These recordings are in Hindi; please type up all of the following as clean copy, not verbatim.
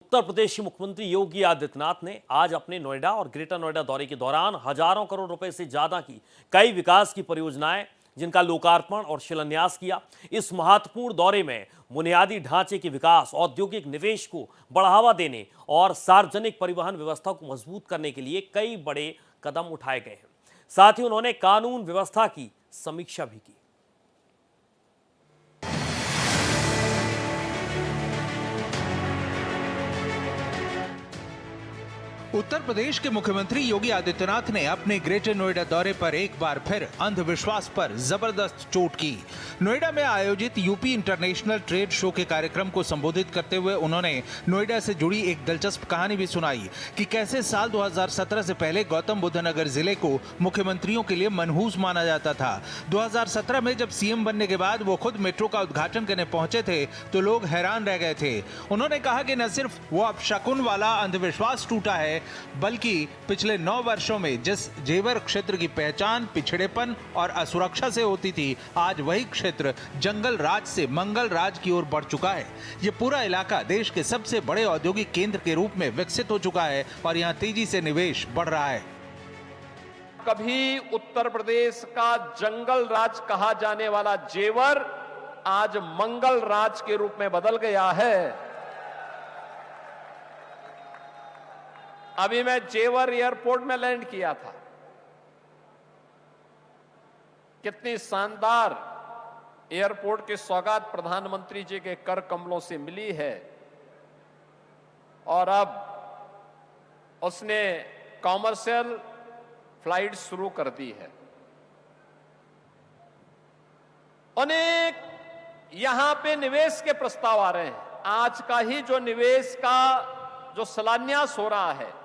उत्तर प्रदेश के मुख्यमंत्री योगी आदित्यनाथ ने आज अपने नोएडा और ग्रेटर नोएडा दौरे के दौरान हजारों करोड़ रुपए से ज्यादा की कई विकास की परियोजनाएं जिनका लोकार्पण और शिलान्यास किया। इस महत्वपूर्ण दौरे में बुनियादी ढांचे के विकास, औद्योगिक निवेश को बढ़ावा देने और सार्वजनिक परिवहन व्यवस्था को मजबूत करने के लिए कई बड़े कदम उठाए गए हैं। साथ ही उन्होंने कानून व्यवस्था की समीक्षा भी की। उत्तर प्रदेश के मुख्यमंत्री योगी आदित्यनाथ ने अपने ग्रेटर नोएडा दौरे पर एक बार फिर अंधविश्वास पर जबरदस्त चोट की। नोएडा में आयोजित यूपी इंटरनेशनल ट्रेड शो के कार्यक्रम को संबोधित करते हुए उन्होंने नोएडा से जुड़ी एक दिलचस्प कहानी भी सुनाई कि कैसे साल 2017 से पहले गौतम बुद्ध नगर जिले को मुख्यमंत्रियों के लिए मनहूस माना जाता था। 2017 में जब सीएम बनने के बाद वो खुद मेट्रो का उद्घाटन करने पहुंचे थे तो लोग हैरान रह गए थे। उन्होंने कहा कि न सिर्फ वो अपशकुन वाला अंधविश्वास टूटा है, बल्कि पिछले 9 वर्षों में जिस जेवर क्षेत्र की पहचान पिछड़ेपन और असुरक्षा से होती थी, आज वही क्षेत्र जंगल राज से मंगल राज की ओर बढ़ चुका है। ये पूरा इलाका देश के सबसे बड़े औद्योगिक केंद्र के रूप में विकसित हो चुका है और यहाँ तेजी से निवेश बढ़ रहा है। कभी उत्तर प्रदेश का जंगल राज कहा जाने वाला जेवर आज मंगल राज के रूप में बदल गया है। अभी मैं जेवर एयरपोर्ट में लैंड किया था। कितनी शानदार एयरपोर्ट की सौगात प्रधानमंत्री जी के कर कमलों से मिली है और अब उसने कॉमर्शियल फ्लाइट शुरू कर दी है। अनेक यहां पे निवेश के प्रस्ताव आ रहे हैं। आज का ही जो निवेश का जो शिलान्यास हो रहा है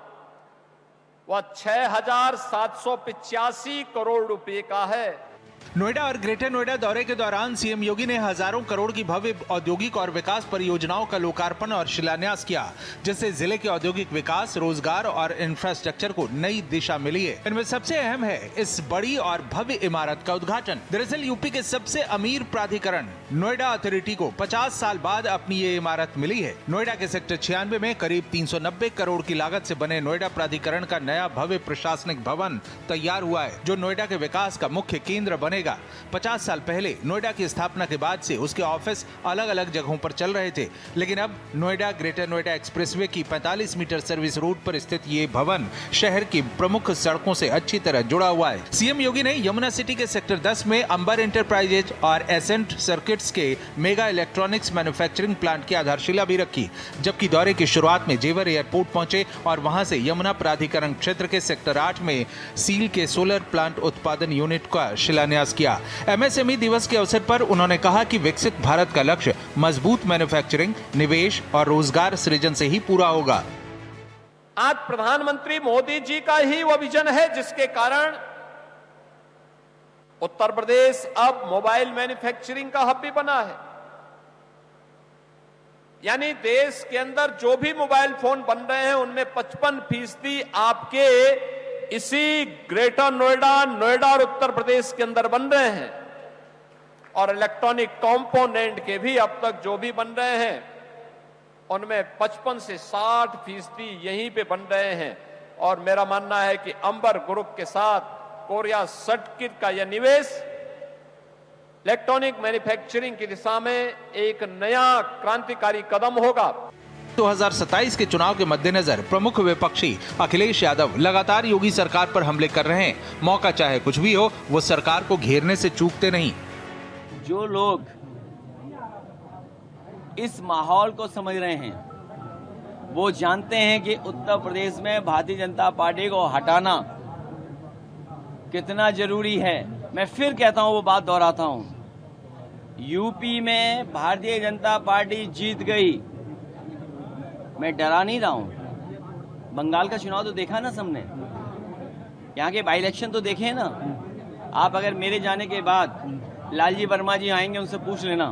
वह 6,785 करोड़ रुपए का है। नोएडा और ग्रेटर नोएडा दौरे के दौरान सीएम योगी ने हजारों करोड़ की भव्य औद्योगिक और विकास परियोजनाओं का लोकार्पण और शिलान्यास किया, जिससे जिले के औद्योगिक विकास, रोजगार और इंफ्रास्ट्रक्चर को नई दिशा मिली है। इनमें सबसे अहम है इस बड़ी और भव्य इमारत का उद्घाटन। दरअसल यूपी के सबसे अमीर प्राधिकरण नोएडा अथॉरिटी को 50 साल बाद अपनी ये इमारत मिली है। नोएडा के सेक्टर 96 में करीब 390 करोड़ की लागत से बने नोएडा प्राधिकरण का नया भव्य प्रशासनिक भवन तैयार हुआ है, जो नोएडा के विकास का मुख्य केंद्र बनेगा। 50 साल पहले नोएडा की स्थापना के बाद से उसके ऑफिस अलग अलग जगहों पर चल रहे थे, लेकिन अब नोएडा ग्रेटर नोएडा एक्सप्रेसवे की 45 मीटर सर्विस रोड पर स्थित ये भवन शहर की प्रमुख सड़कों से अच्छी तरह जुड़ा हुआ है। सीएम योगी ने यमुना सिटी के सेक्टर 10 में अंबर एंटरप्राइजेज और एसेंट सर्किट्स के मेगा इलेक्ट्रॉनिक्स मैन्युफैक्चरिंग प्लांट की आधारशिला भी रखी, जबकि दौरे की शुरुआत में जेवर एयरपोर्ट पहुंचे और वहां से यमुना प्राधिकरण क्षेत्र के सेक्टर 8 में सील के सोलर प्लांट उत्पादन यूनिट का शिलान्यास किया। एमएसएमई दिवस के अवसर पर उन्होंने कहा कि विकसित भारत का लक्ष्य मजबूत मैन्युफैक्चरिंग, निवेश और रोजगार सृजन से ही पूरा होगा। आज प्रधानमंत्री मोदी जी का ही वो विजन है जिसके कारण उत्तर प्रदेश अब मोबाइल मैन्युफैक्चरिंग का हब भी बना है। यानी देश के अंदर जो भी मोबाइल फोन बन रहे हैं उनमें 55% आपके इसी ग्रेटर नोएडा, नोएडा और उत्तर प्रदेश के अंदर बन रहे हैं। और इलेक्ट्रॉनिक कंपोनेंट के भी अब तक जो भी बन रहे हैं उनमें 55 से 60% यहीं पे बन रहे हैं। और मेरा मानना है कि अंबर ग्रुप के साथ कोरिया सर्किट का यह निवेश इलेक्ट्रॉनिक मैन्युफैक्चरिंग की दिशा में एक नया क्रांतिकारी कदम होगा। 2027 के चुनाव के मद्देनजर प्रमुख विपक्षी अखिलेश यादव लगातार योगी सरकार पर हमले कर रहे हैं। मौका चाहे कुछ भी हो, वो सरकार को घेरने से चूकते नहीं। जो लोग इस माहौल को समझ रहे हैं वो जानते हैं कि उत्तर प्रदेश में भारतीय जनता पार्टी को हटाना कितना जरूरी है। मैं फिर कहता हूं, वो बात दोहराता हूं, यूपी में भारतीय जनता पार्टी जीत गई। मैं डरा नहीं रहा हूं। बंगाल का चुनाव तो देखा ना सबने, यहाँ के बाई इलेक्शन तो देखे ना। आप अगर मेरे जाने के बाद लालजी वर्मा जी आएंगे, उनसे पूछ लेना